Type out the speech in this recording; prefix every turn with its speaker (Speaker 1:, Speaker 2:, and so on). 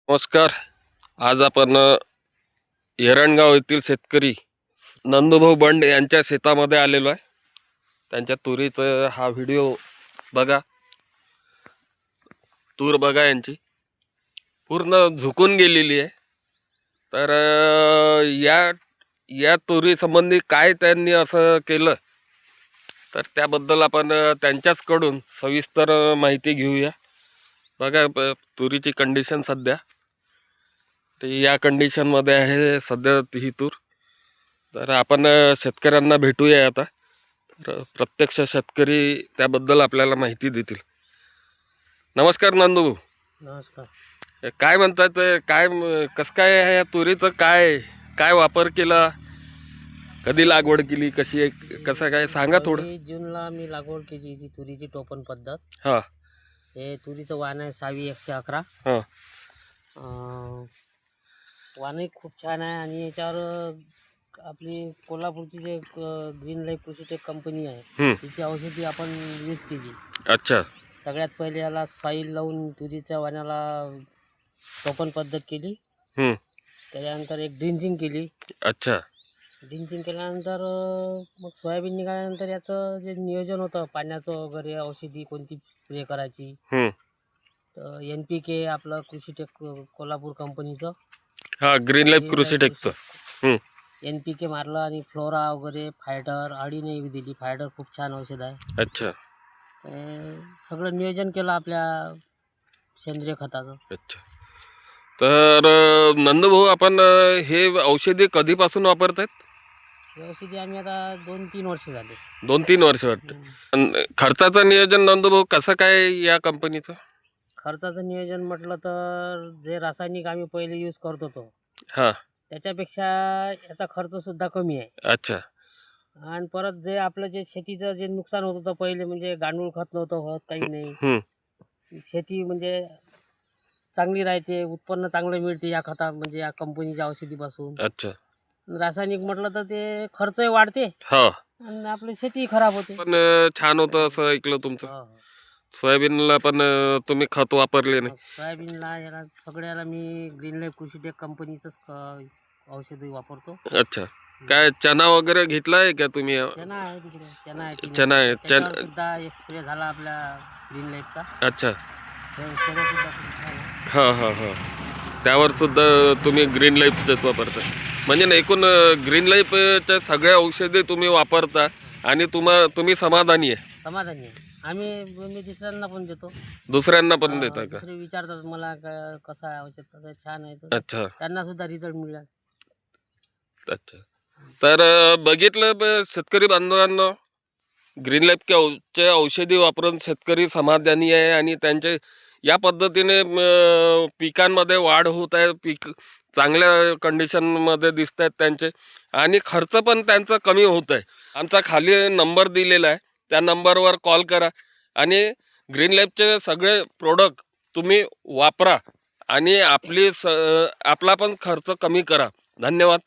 Speaker 1: नमस्कार. आज आपण एरणगाव येथील शेतकरी नंदूभाऊ बंड यांच्या शेतामध्ये आलेलो आहे. त्यांच्या तुरीचा हा व्हिडिओ बघा. तूर बघा, यांची पूर्ण झुकून गेलेली आहे. तर या या तुरी संबंधी काय त्यांनी असं केलं, तर त्याबद्दल आपण त्यांच्याचकडून सविस्तर माहिती घेऊया. बघा तुरीची कंडिशन सध्या ते या कंडिशनमध्ये आहे सध्या ही तूर. तर आपण शेतकऱ्यांना भेटूया आता. तर प्रत्यक्ष शेतकरी त्याबद्दल आपल्याला माहिती देतील. नमस्कार नंदू.
Speaker 2: नमस्कार.
Speaker 1: काय म्हणतात, काय कसं काय आहे या तुरीचं, काय काय वापर केला, कधी लागवड केली, कशी आहे, कसं काय सांगा थोडं.
Speaker 2: 1 जूनला मी लागवड केली जी तुरीची टोपण पद्धत.
Speaker 1: हां
Speaker 2: हे तुरीचं वाण आहे 111.
Speaker 1: हां
Speaker 2: वाणही खूप छान आहे आणि याच्यावर आपली कोल्हापूरची जे ग्रीन लाईफ कृषीटेक कंपनी आहे तिची औषधी आपण यूज केली.
Speaker 1: अच्छा.
Speaker 2: सगळ्यात पहिले याला सॉईल लावून तुरीच्या वाण्याला टोपण पद्धत केली. त्याच्यानंतर एक ड्रिंचिंग केली.
Speaker 1: अच्छा.
Speaker 2: ड्रिंचिंग केल्यानंतर मग सोयाबीन निघाल्यानंतर याचं जे नियोजन होतं पाण्याचं वगैरे, औषधी कोणती स्प्रे करायची, तर NPK आपलं कृषीटेक कोल्हापूर कंपनीचं,
Speaker 1: हा ग्रीन लाईफ कृषीटेकचं
Speaker 2: NPK मारलं आणि फ्लोरा वगैरे, फायडर अडीने एक दिली. फायडर खूप छान औषध आहे.
Speaker 1: अच्छा.
Speaker 2: सगळं नियोजन केलं आपल्या सेंद्रिय खताचं.
Speaker 1: अच्छा. तर नंदूभाऊ, आपण हे औषधी कधीपासून वापरतायत?
Speaker 2: ही औषधी आम्ही आता 2-3 वर्ष झाले.
Speaker 1: 2-3 वर्ष वाटतं. खर्चाचं नियोजन नंदूभाऊ कसं काय या कंपनीचं?
Speaker 2: खर्चाचं नियोजन म्हटलं तर जे रासायनिक आम्ही पहिले यूज करत होतो
Speaker 1: हां.
Speaker 2: त्याच्यापेक्षा याचा खर्च सुद्धा कमी आहे.
Speaker 1: अच्छा.
Speaker 2: आणि परत जे आपलं जे शेतीचं जे नुकसान होत होतं पहिले, म्हणजे गांडूळ खत नव्हतं होत, काही नाही. शेती म्हणजे चांगली राहते, उत्पन्न चांगलं मिळते या खता म्हणजे या कंपनीच्या औषधीपासून.
Speaker 1: अच्छा.
Speaker 2: रासायनिक म्हटलं तर ते खर्चही वाढते
Speaker 1: हो.
Speaker 2: आणि आपली शेती खराब होते.
Speaker 1: पण छान होतं असं ऐकलं तुमचं.
Speaker 2: हो.
Speaker 1: सोयाबीनला पण तुम्ही खत वापरले नाही?
Speaker 2: सोयाबीनला याला सगळ्याला मी ग्रीन लाईफ कृषीटेक कंपनीचंच औषध वापरतो.
Speaker 1: अच्छा. काय चना वगैरे घेतलाय का तुम्ही?
Speaker 2: चना आहे तिकडे, चना आहे.
Speaker 1: चना आहे.
Speaker 2: त्याच्यावर सुद्धा एक स्प्रे झाला आपल्या ग्रीन लाईफचा.
Speaker 1: अच्छा.
Speaker 2: त्याच्यावर सुद्धा खूप छान आहे.
Speaker 1: हां हां हां. त्यावर सुद्धा तुम्ही ग्रीन लाईफचंच वापरता. म्हणजे एकूण ग्रीन लाईफच्या सगळ्या औषधे तुम्ही वापरता आणि तुम्ही समाधानी आहे?
Speaker 2: समाधानी आहे. मी दुसऱ्यांना पण देतो.
Speaker 1: दुसऱ्यांना पण देता का?
Speaker 2: दुसरे विचारतात मला कसं आहे औषध, कसं छान आहे, तर
Speaker 1: अच्छा.
Speaker 2: त्यांना सुद्धा रिझल्ट मिळाला.
Speaker 1: अच्छा. तर बघितलं शेतकरी बांधवांना, ग्रीन लाईफच्या औषधी वापरून शेतकरी समाधानी आहे आणि त्यांचे या पद्धतीने पिकांमध्ये वाढ होत आहे. पीक चांगल्या कंडिशनमध्ये दिसत आहेत त्यांचे आणि खर्च पण त्यांचा कमी होत आहे. आमचा खाली नंबर दिलेला आहे, त्या नंबरवर कॉल करा आणि ग्रीन लाईफचे सगळे प्रोडक्ट तुम्ही वापरा आणि आपला पण खर्च कमी करा. धन्यवाद.